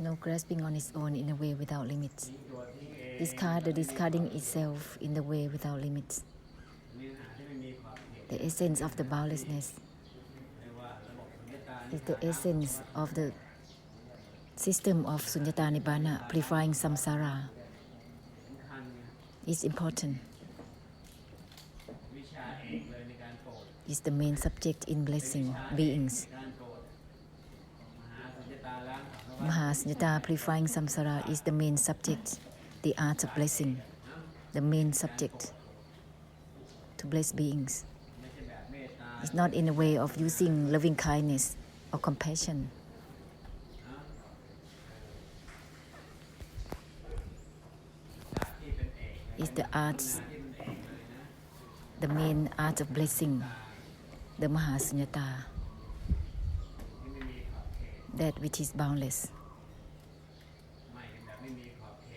No grasping on its own in a way without limits. Discard the discarding itself in the way without limits. The essence of the boundlessness is the essence of the system of Sunyata Nibbana, purifying samsara. It's important. It's the main subject in blessing beings. Mahasunyata, purifying samsara, is the main subject, the art of blessing, the main subject to bless beings. It's not in a way of using loving kindness or compassion. It's the art, the main art of blessing, the Mahasunyata, that which is boundless.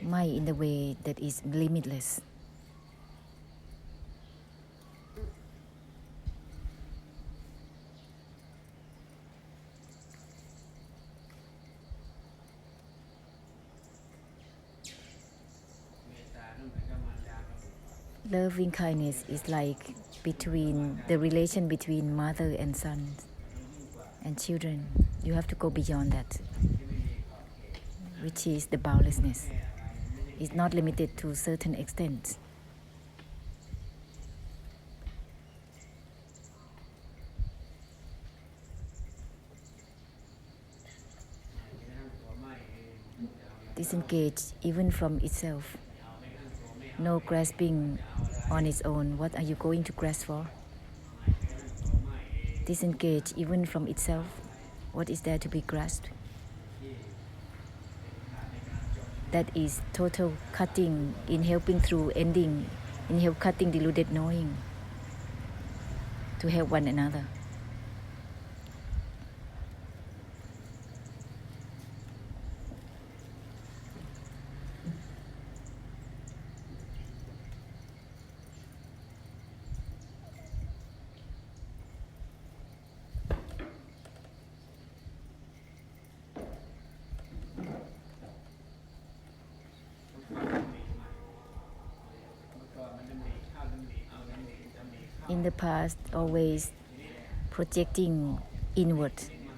Mai in the way that is limitless. Loving kindness is like between the relation between mother and son and children. You have to go beyond that, which is the boundlessness. It's not limited to a certain extent. Disengage even from itself. No grasping on its own. What are you going to grasp for? Disengage even from itself. What is there to be grasped? That is total cutting in helping through ending, in help cutting deluded knowing to help one another. In the past, always projecting inward.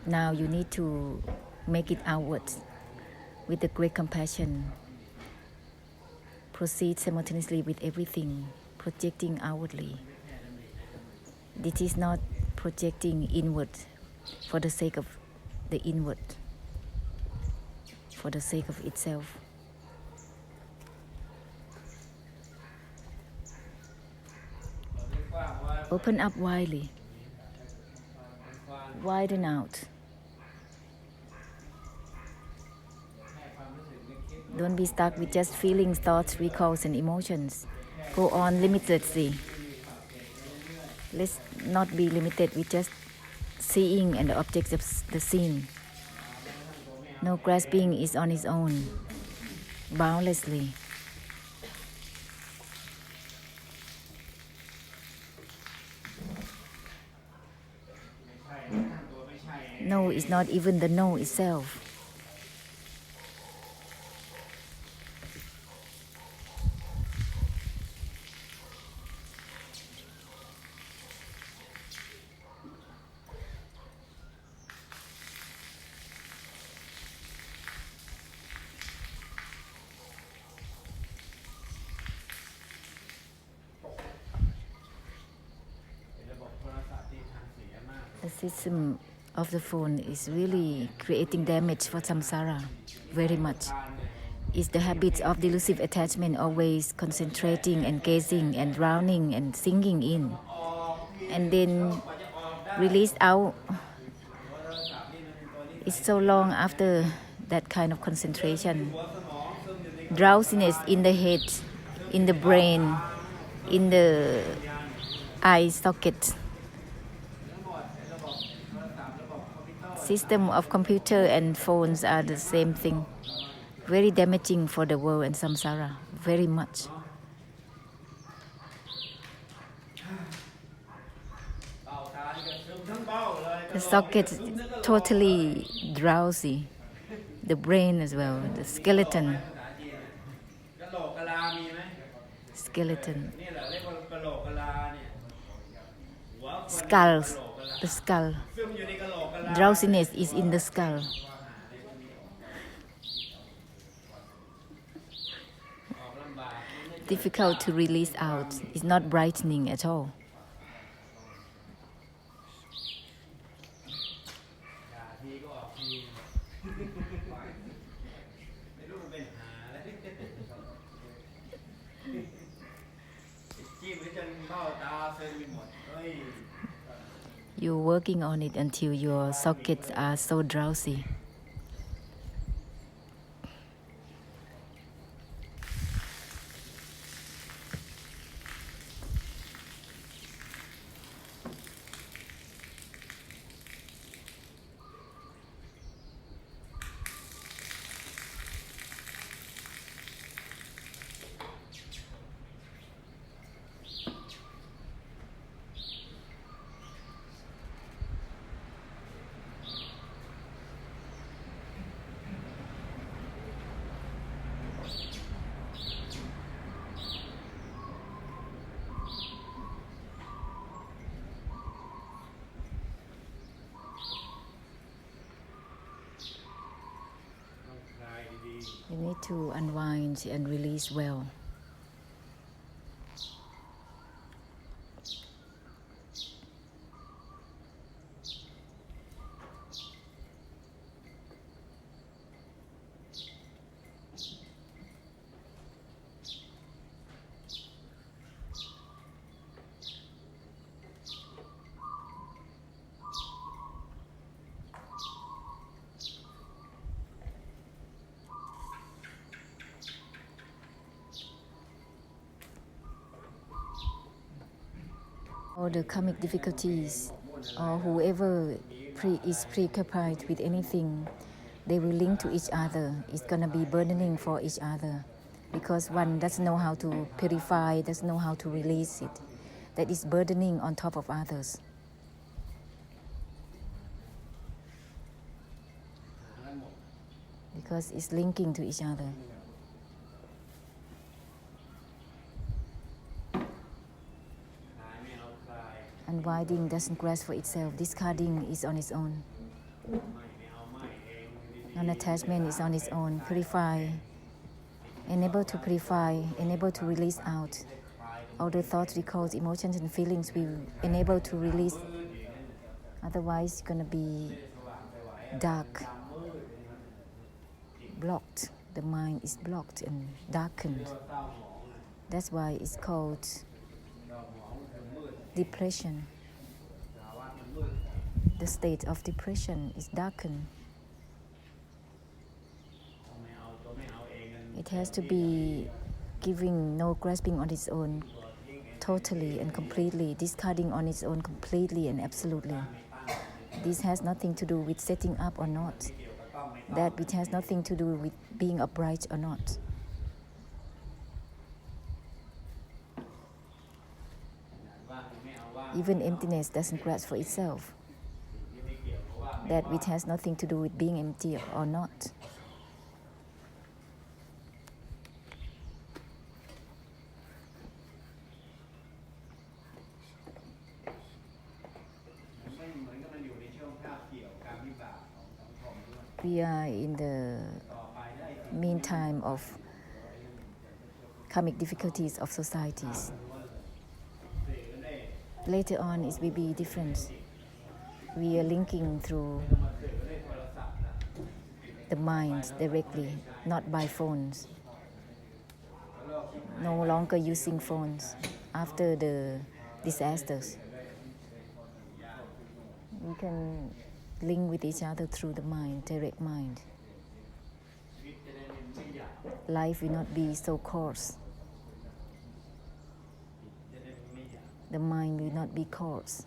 Now you need to make it outward with the great compassion. Proceed simultaneously with everything, projecting outwardly. This is not projecting inward for the sake of the inward, for the sake of itself. Open up widely, widen out. Don't be stuck with just feelings, thoughts, recalls, and emotions. Go on limitlessly. Let's not be limited with just seeing and the objects of the scene. No grasping is on its own, boundlessly. No is not even the no itself. The system of the phone is really creating damage for samsara very much. It's the habit of delusive attachment, always concentrating and gazing and drowning and sinking in, and then release out. It's so long after that kind of concentration. Drowsiness in the head, in the brain, in the eye socket. System of computer and phones are the same thing. Very damaging for the world and samsara, very much. The socket is totally drowsy, the brain as well, the skeleton. Skeleton. Skulls, the skull. Drowsiness is in the skull. Difficult to release out. It's not brightening at all. You're working on it until your sockets are so drowsy. You need to unwind and release well. All the karmic difficulties, or whoever is preoccupied with anything, they will link to each other. It's gonna be burdening for each other, because one doesn't know how to purify, doesn't know how to release it. That is burdening on top of others. Because it's linking to each other. Unwinding doesn't grasp for itself. Discarding is on its own. Non-attachment is on its own. Purify, enable to purify, enable to release out. All the thoughts, recalls, emotions, and feelings we enable to release. Otherwise, it's going to be dark, blocked. The mind is blocked and darkened. That's why it's called depression. The state of depression is darkened. It has to be giving, no grasping on its own, totally and completely, discarding on its own completely and absolutely. This has nothing to do with setting up or not. That which has nothing to do with being upright or not. Even emptiness doesn't grasp for itself. That which has nothing to do with being empty or not. We are in the meantime of karmic difficulties of societies. Later on, it will be different. We are linking through the mind directly, not by phones. No longer using phones after the disasters. We can link with each other through the mind, direct mind. Life will not be so coarse. The mind will not be coarse.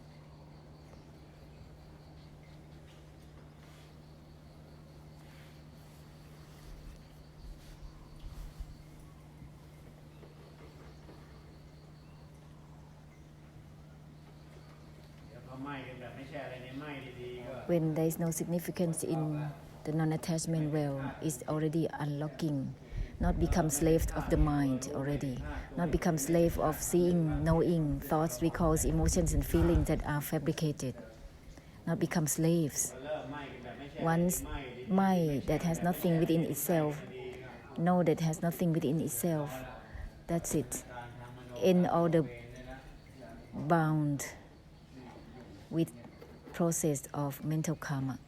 When there is no significance in the non-attachment well is already unlocking, not become slave of the mind already, not become slave of seeing, knowing, thoughts, recalls, emotions and feelings that are fabricated, not become slaves. Once mind that has nothing within itself, know that has nothing within itself, that's it. End all the bound with process of mental karma.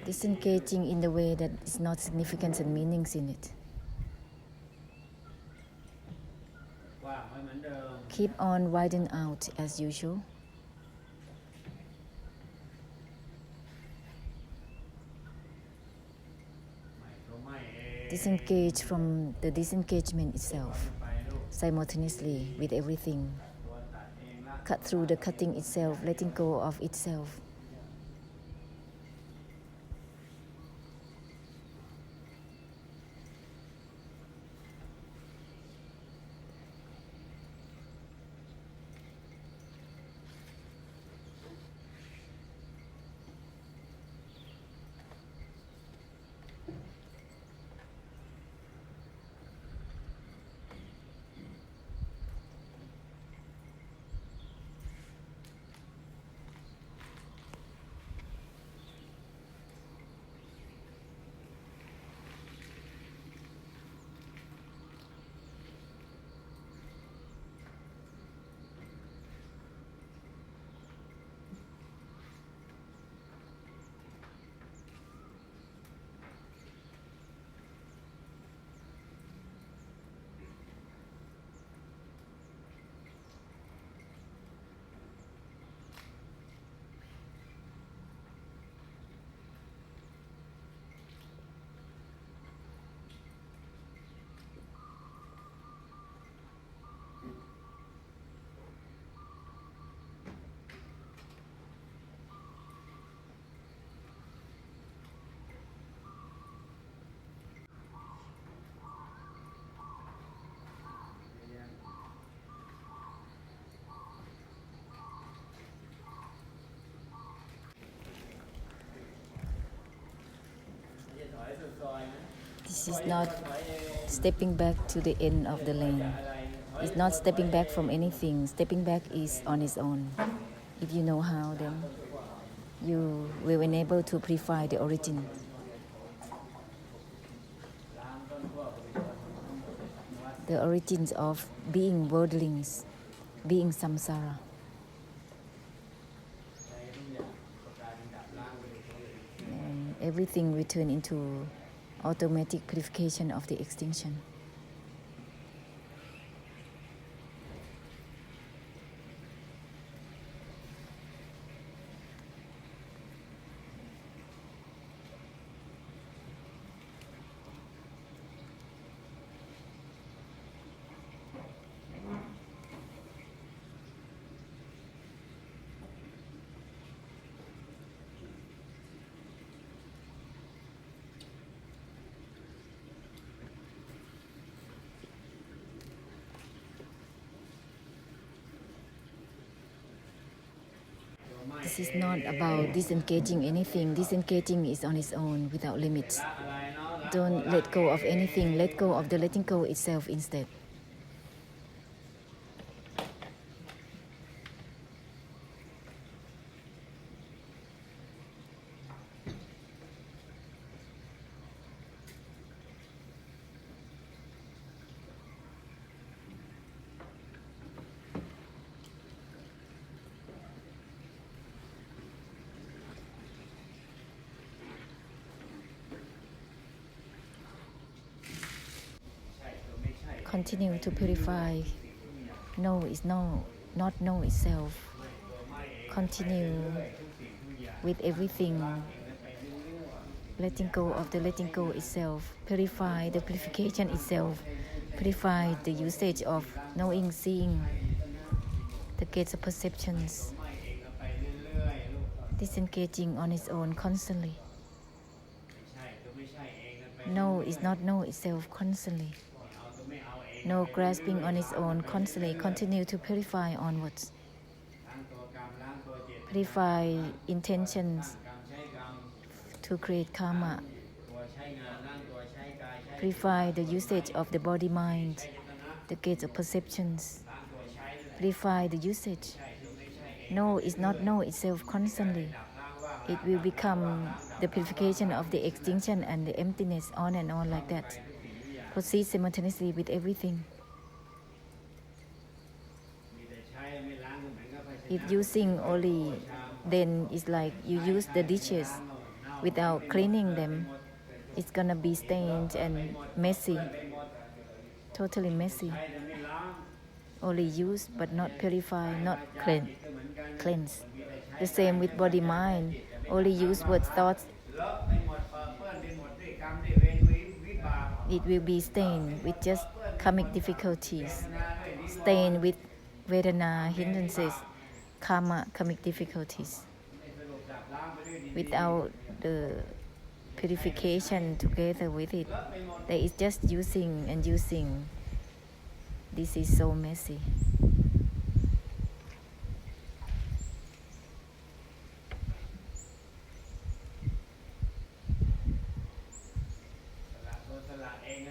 Disengaging in the way that is not significance and meanings in it. Keep on widen out as usual. Disengage from the disengagement itself, simultaneously with everything. Cut through the cutting itself, letting go of itself. This is not stepping back to the end of the lane. It's not stepping back from anything. Stepping back is on its own. If you know how, then you will enable to purify the origin. The origins of being worldlings, being samsara. And everything will turn into automatic purification of the extinction. This is not about disengaging anything. Disengaging is on its own, without limits. Don't let go of anything. Let go of the letting go itself instead. Continue to purify No is no, not no itself. Continue with everything, letting go of the letting go itself, purify the purification itself, purify the usage of knowing, seeing, the gates of perceptions, disengaging on its own constantly. No is not no itself constantly. No grasping on its own constantly. Continue to purify onwards. Purify intentions to create karma. Purify the usage of the body mind, the gates of perceptions. Purify the usage. No is not no itself constantly. It will become the purification of the extinction and the emptiness, on and on like that. Proceed simultaneously with everything. If using only, then it's like you use the dishes without cleaning them. It's gonna be stained and messy, totally messy. Only use but not purify, not cleanse. The same with body mind. Only use words, thoughts. It will be stained with just karmic difficulties, stained with Vedana hindrances, karma, karmic difficulties. Without the purification together with it, there is just using and using. This is so messy.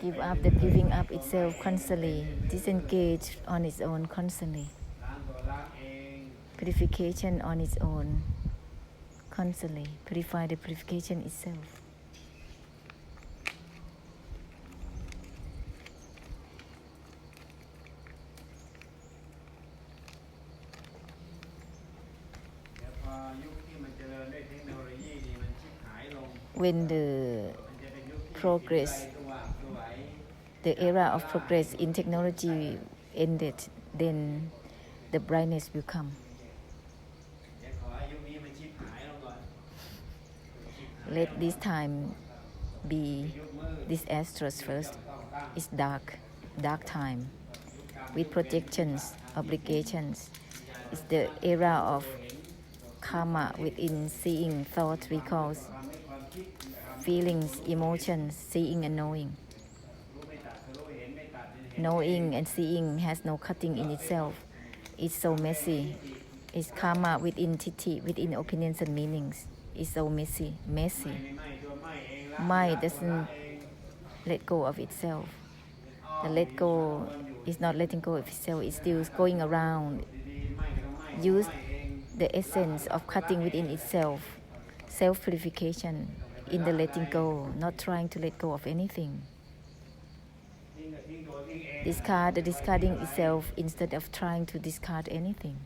Give up the giving up itself constantly, disengage on its own constantly. Purification on its own constantly. Purify the purification itself. When the progress, the era of progress in technology ended, then the brightness will come. Let this time be disastrous first. It's dark time with projections, obligations. It's the era of karma within seeing, thought, recalls, feelings, emotions, seeing and knowing. Knowing and seeing has no cutting in itself. It's so messy. It's karma within tithi, within opinions and meanings. It's so messy. Mind doesn't let go of itself. The let go is not letting go of itself. It's still going around. Use the essence of cutting within itself. Self-purification in the letting go, not trying to let go of anything. Discard the discarding itself instead of trying to discard anything.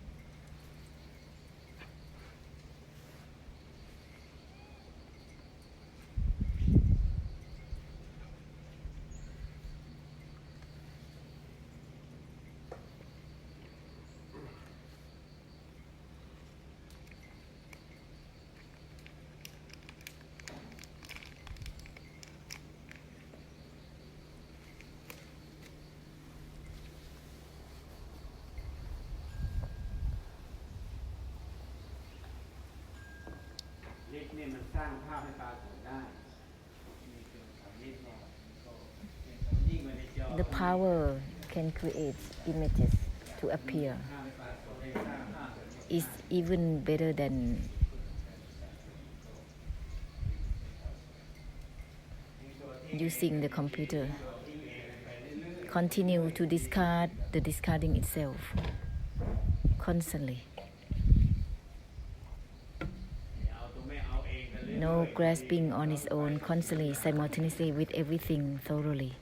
The power can create images to appear. Is even better than using the computer. Continue to discard the discarding itself constantly. No grasping on its own, constantly, simultaneously with everything thoroughly.